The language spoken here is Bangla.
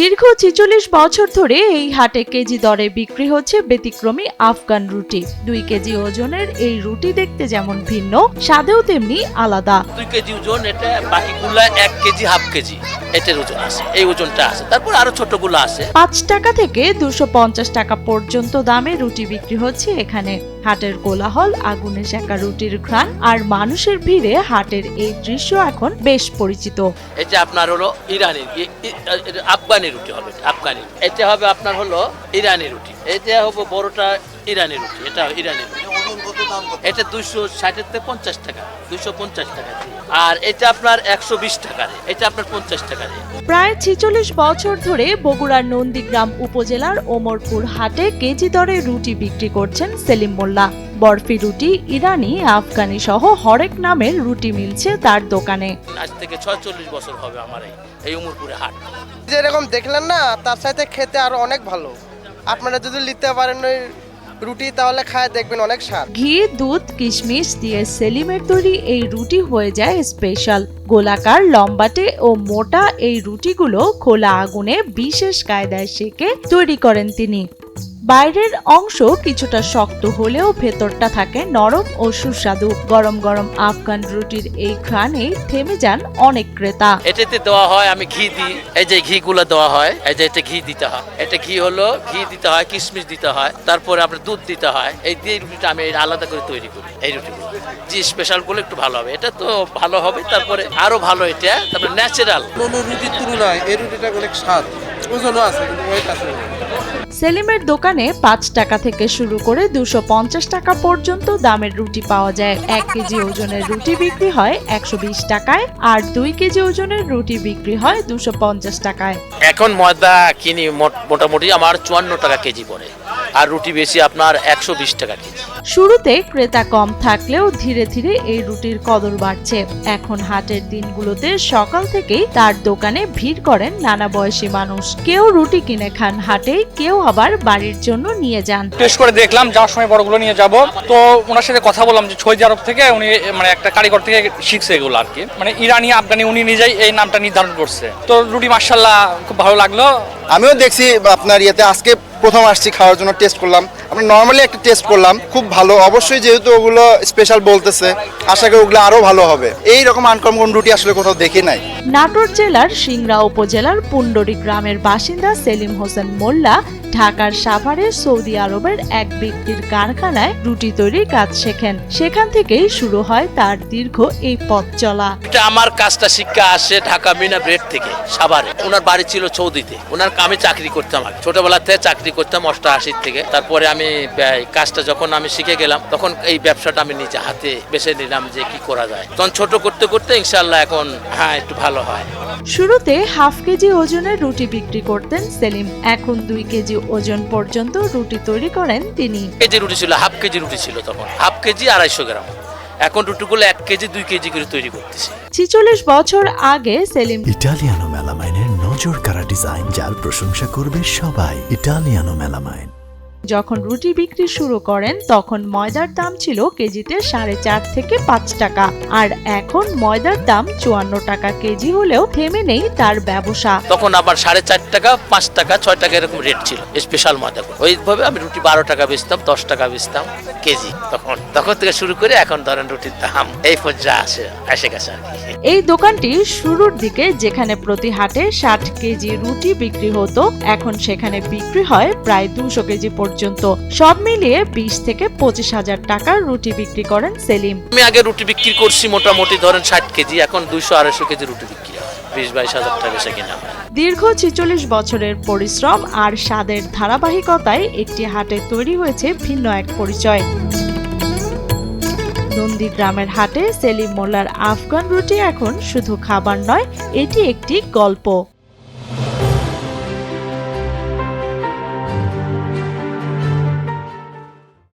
দীর্ঘ ৪৬ বছর ধরে এই হাটে কেজি দরে বিক্রি হচ্ছে ব্যতিক্রমী আফগান রুটি। 2 কেজি ওজনের এই রুটি দেখতে যেমন ভিন্ন, স্বাদেও তেমনি আলাদা। 2 কেজি ওজন, এটা বাকিগুলা 1 কেজি হাফ কেজি এটার ওজন আছে, এই ওজনটা আছে। তারপর আরো ছোটগুলো আছে। 5 টাকা থেকে 250 টাকা পর্যন্ত দামে রুটি বিক্রি হচ্ছে এখানে। হাটের কোলাহল, আগুনে সেকা রুটির ঘ্রাণ আর মানুষের ভিড়ে হাটের এই দৃশ্য এখন বেশ পরিচিত। এটা আপনার হলো ইরানি, আফগানি রুটি হবে, আফগানি। এটা হবে আপনার হলো ইরানি রুটি। এটা হবে বড়টা ইরানি রুটি, এটা ইরানি রুটি। এটা 260 থেকে 50 টাকা, 250 টাকা। আর এটা আপনার 120 টাকা, এটা আপনার 50 টাকা। প্রায় ৪৬ বছর ধরে বগুড়ার নন্দীগ্রাম উপজেলার ওমরপুর হাটে কেজি দরে রুটি বিক্রি করছেন সেলিম মোল্লা। বরফি রুটি, ইরানি, আফগানি সহ হরেক নামের রুটি মিলছে তার দোকানে। আজ থেকে 46 বছর হবে আমার এই ওমরপুরে হাট। যেরকম দেখলেন না, তার সাথে খেতে আরো অনেক ভালো। আপনারা যদি নিতে পারেন ওই রুটি, তাহলে খায় দেখবেন অনেক স্বাদ। ঘি, দুধ, কিশমিশ দিয়ে সেলিমের তৈরি এই রুটি হয়ে যায় স্পেশাল। গোলাকার, লম্বাটে ও মোটা এই রুটিগুলো খোলা আগুনে বিশেষ কায়দায় সেকে তৈরি করেন তিনি। বাইরের অংশ কিছুটা শক্ত হলেও ভেতরটা থাকে নরম ও সুস্বাদু। গরম গরম আফগান রুটির এই ঘ্রাণে থেমে যান অনেক ক্রেতা। এটাতে দেওয়া হয়, আমি ঘি দিই। এই যে ঘি গুলো দেওয়া হয়, এই যে এটা ঘি দিতে হয়। এটা ঘি হলো, ঘি দিতে হয়, কিশমিশ দিতে হয়, তারপরে আপনার দুধ দিতে হয়। এই দিয়ে রুটিটা আমি আলাদা করে তৈরি করি। এই রুটিগুলো যে স্পেশাল গুলো একটু ভালো হবে, এটা তো ভালো হবে। তারপরে আরো ভালো, এটা তারপরে ন্যাচারাল। কোনো রুটির তুলনায় এই রুটিটা অনেক স্বাদ, ওজনও আছে, কিন্তু ওয়েট আছে। সেলিমের দোকানে 5 টাকা থেকে শুরু করে 250 টাকা পর্যন্ত দামের রুটি পাওয়া যায়। 1 কেজি ওজনের রুটি বিক্রি হয় 120 টাকায়, আর 2 কেজি ওজনের রুটি বিক্রি হয় 250 টাকায়। এখন ময়দা কিনি মোটামুটি আমার 54 টাকা কেজি পড়ে, আর রুটি বেশি আপনার 120 টাকা কেজি। শুরুতে ক্রেতা কম থাকলেও ধীরে ধীরে এই রুটির কদর বাড়ছে। এখন হাটের দিনগুলোতে সকাল থেকেই তার দোকানে ভিড় করেন নানা বয়সী মানুষ। কেউ রুটি কিনে খান হাটে, কেউ আবার বাড়ির জন্য নিয়ে যান। টেস্ট করে দেখলাম, যাওয়ার সময় বড়গুলো নিয়ে যাব। তো ওনার সাথে কথা বললাম যে সৌদি আরব থেকে উনি মানে একটা কারিগর থেকে শিখছে এগুলো আর কি, মানে ইরানি আফগানি উনি নিজেই এই নামটা নির্ধারণ করছে। তো রুটি মাশাআল্লাহ খুব ভালো লাগলো। আমিও দেখছি আপনার ইয়েতে, আজকে প্রথম আসছি খাওয়ার জন্য, টেস্ট করলাম। আমরা নর্মালি একটা টেস্ট করলাম, খুব ভালো। অবশ্যই যেহেতু ওগুলো স্পেশাল বলতেছে, আশা করি ওগুলো আরো ভালো হবে। এই রকম আনকমন রুটি আসলে কোথাও দেখি নাই। নাটোর জেলার সিংড়া উপজেলার পুন্ডরি গ্রামের বাসিন্দা সেলিম হোসেন মোল্লা ঢাকার সাভারে সৌদি আরবের এক ব্যক্তির কারখানায় রুটি তৈরির কাজ শেখেন। সেখান থেকেই শুরু হয় তার দীর্ঘ এই পথ চলা। এটা আমার কাজটা শিক্ষা আসে ঢাকা মিনা ব্রেড থেকে, সাভারে। ওনার বাড়ি ছিল সৌদিতে। ওনার আমি চাকরি করতাম, ছোটবেলা থেকে চাকরি করতাম 88 থেকে। তারপরে আমি কাজটা যখন আমি শিখে গেলাম, তখন এই ব্যবসাটা আমি নিজে হাতে বেছে নিলাম যে কি করা যায়। তখন ছোট করতে করতে ইনশাআল্লাহ এখন একটু ভালো হয়। শুরুতে হাফ কেজি ওজনের রুটি বিক্রি করতেন সেলিম। এখন 2 কেজি ওজন পর্যন্ত রুটি তৈরি করেন তিনি। কেজি রুটি ছিল, হাফ কেজি রুটি ছিল তখন, হাফ কেজি 250 গ্রাম। এখন রুটিগুলো 1 কেজি 2 কেজি করে তৈরি করতেছি। ৪৬ বছর আগে সেলিম ইটালিয়ানো মেলামাইনের নজর কাড়া ডিজাইন, যার প্রশংসা করবে সবাই। Italiano melamine. যখন রুটি বিক্রি শুরু করেন তখন ময়দার দাম ছিল কেজিতে 4.5 থেকে 5 টাকা, আর এখন ময়দার দাম 54 টাকা কেজি হলেও থেমে নেই তার ব্যবসা। তখন আবার 4.5 টাকা, 5 টাকা, 6 টাকা এরকম রেট ছিল স্পেশাল ময়দা। ওইভাবে আমি রুটি 12 টাকা বেচতাম, 10 টাকা বেচতাম কেজি। তখন থেকে শুরু করে এখন ধরেন রুটির দাম এই পর্যায়ে এসে গেছে। এই দোকানটি শুরুর দিকে যেখানে প্রতি হাটে 60 কেজি রুটি বিক্রি হতো, এখন সেখানে বিক্রি হয় প্রায় 200 কেজি পর্যন্ত। সব মিলিয়ে 20 থেকে 25 হাজার টাকার রুটি বিক্রি করেন সেলিম। আমি আগে রুটি বিক্রি করছি মোটামুটি ধরেন 60 কেজি, এখন 200-250 কেজি রুটি বিক্রি হয়, 20-22 হাজার টাকা বেচা কিনা। দীর্ঘ ৪৬ বছরের পরিশ্রম আর স্বাদের ধারাবাহিকতায় একটি হাটে তৈরি হয়েছে ভিন্ন এক পরিচয়। নন্দীগ্রামের হাটে সেলিম মোল্লার আফগান রুটি এখন শুধু খাবার নয়, এটি একটি গল্প।